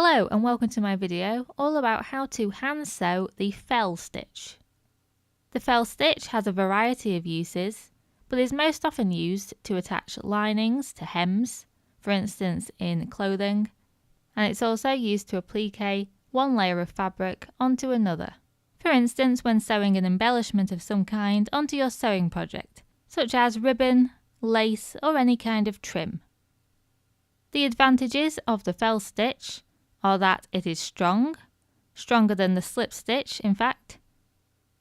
Hello and welcome to my video all about how to hand sew the fell stitch. The fell stitch has a variety of uses, but is most often used to attach linings to hems, for instance in clothing, and it's also used to applique one layer of fabric onto another, for instance when sewing an embellishment of some kind onto your sewing project, such as ribbon, lace or any kind of trim. The advantages of the fell stitch are that it is strong, stronger than the slip stitch in fact,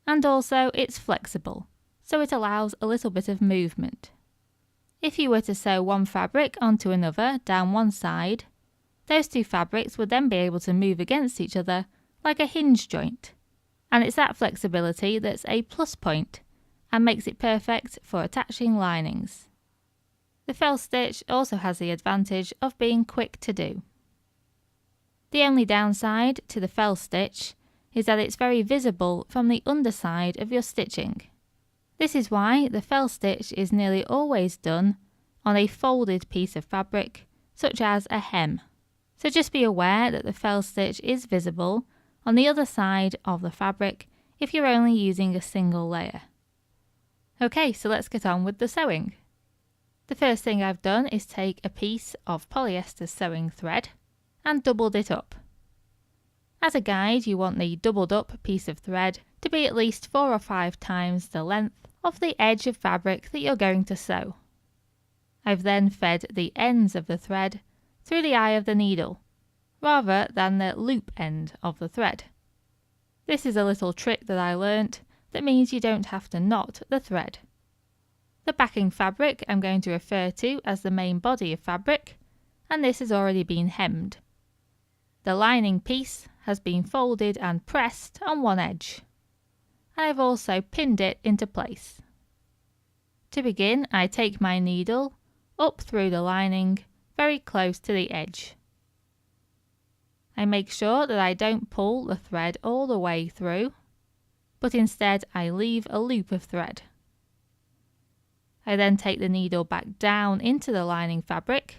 and also it's flexible, so it allows a little bit of movement. If you were to sew one fabric onto another down one side, those two fabrics would then be able to move against each other like a hinge joint, and it's that flexibility that's a plus point and makes it perfect for attaching linings. The fell stitch also has the advantage of being quick to do. The only downside to the fell stitch is that it's very visible from the underside of your stitching. This is why the fell stitch is nearly always done on a folded piece of fabric, such as a hem. So just be aware that the fell stitch is visible on the other side of the fabric if you're only using a single layer. Okay, so let's get on with the sewing. The first thing I've done is take a piece of polyester sewing thread and doubled it up. As a guide, you want the doubled up piece of thread to be at least 4 or 5 times the length of the edge of fabric that you're going to sew. I've then fed the ends of the thread through the eye of the needle, rather than the loop end of the thread. This is a little trick that I learnt that means you don't have to knot the thread. The backing fabric I'm going to refer to as the main body of fabric, and this has already been hemmed. The lining piece has been folded and pressed on one edge, and I've also pinned it into place. To begin, I take my needle up through the lining very close to the edge. I make sure that I don't pull the thread all the way through, but instead I leave a loop of thread. I then take the needle back down into the lining fabric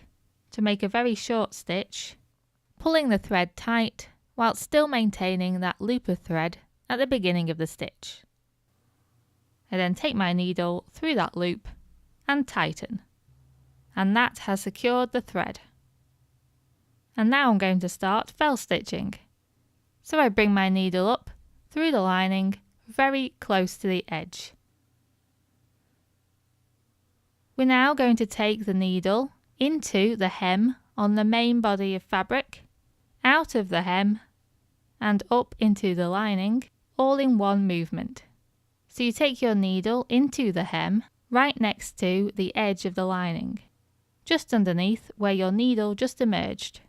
to make a very short stitch, pulling the thread tight while still maintaining that loop of thread at the beginning of the stitch. I then take my needle through that loop and tighten, and that has secured the thread. And now I'm going to start fell stitching. So I bring my needle up through the lining very close to the edge. We're now going to take the needle into the hem on the main body of fabric, out of the hem and up into the lining, all in one movement. So you take your needle into the hem right next to the edge of the lining, just underneath where your needle just emerged.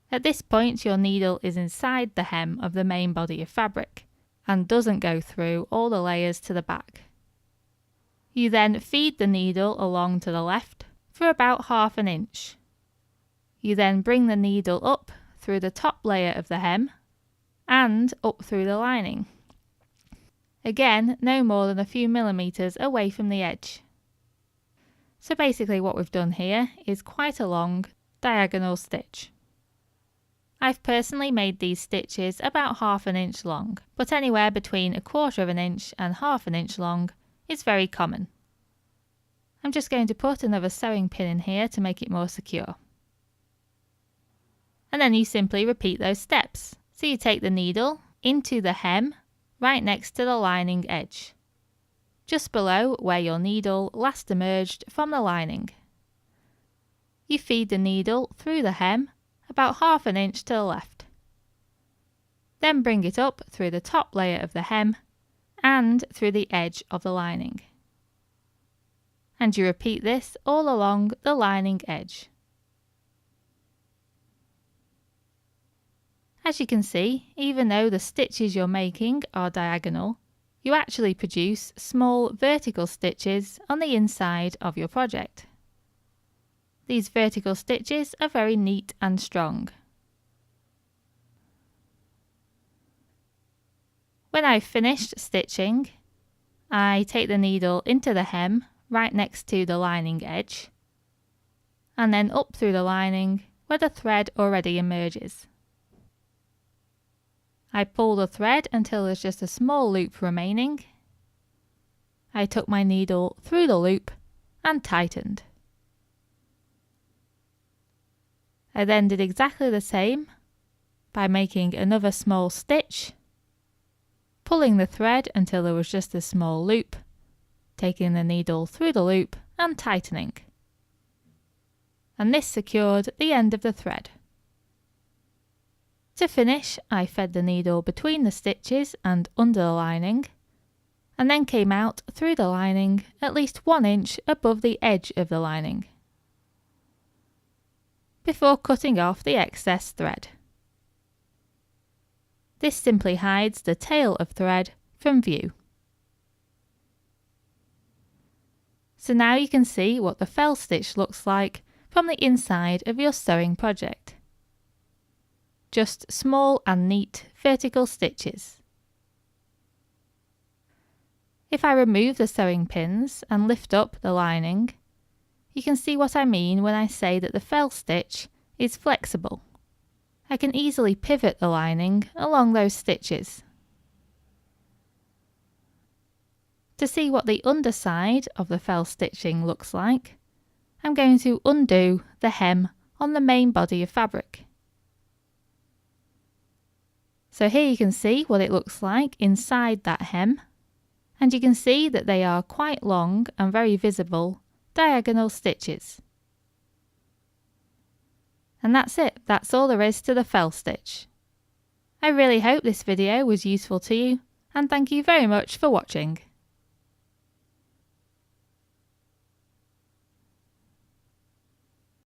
At this point your needle is inside the hem of the main body of fabric and doesn't go through all the layers to the back. You then feed the needle along to the left for about 1/2 inch. You then bring the needle up through the top layer of the hem and up through the lining. Again, no more than a few millimeters away from the edge. So basically what we've done here is quite a long diagonal stitch. I've personally made these stitches about 1/2 inch long, but anywhere between 1/4 inch and 1/2 inch long is very common. I'm just going to put another sewing pin in here to make it more secure. And then you simply repeat those steps. So you take the needle into the hem right next to the lining edge, just below where your needle last emerged from the lining. You feed the needle through the hem about 1/2 inch to the left. Then bring it up through the top layer of the hem and through the edge of the lining. And you repeat this all along the lining edge. As you can see, even though the stitches you're making are diagonal, you actually produce small vertical stitches on the inside of your project. These vertical stitches are very neat and strong. When I've finished stitching, I take the needle into the hem right next to the lining edge, and then up through the lining where the thread already emerges. I pulled the thread until there's just a small loop remaining. I took my needle through the loop and tightened. I then did exactly the same by making another small stitch, pulling the thread until there was just a small loop, taking the needle through the loop and tightening. And this secured the end of the thread. To finish, I fed the needle between the stitches and under the lining, and then came out through the lining at least 1 inch above the edge of the lining, before cutting off the excess thread. This simply hides the tail of thread from view. So now you can see what the fell stitch looks like from the inside of your sewing project. Just small and neat vertical stitches. If I remove the sewing pins and lift up the lining, you can see what I mean when I say that the fell stitch is flexible. I can easily pivot the lining along those stitches. To see what the underside of the fell stitching looks like, I'm going to undo the hem on the main body of fabric. So here you can see what it looks like inside that hem, and you can see that they are quite long and very visible diagonal stitches. And that's it, that's all there is to the fell stitch. I really hope this video was useful to you, and thank you very much for watching.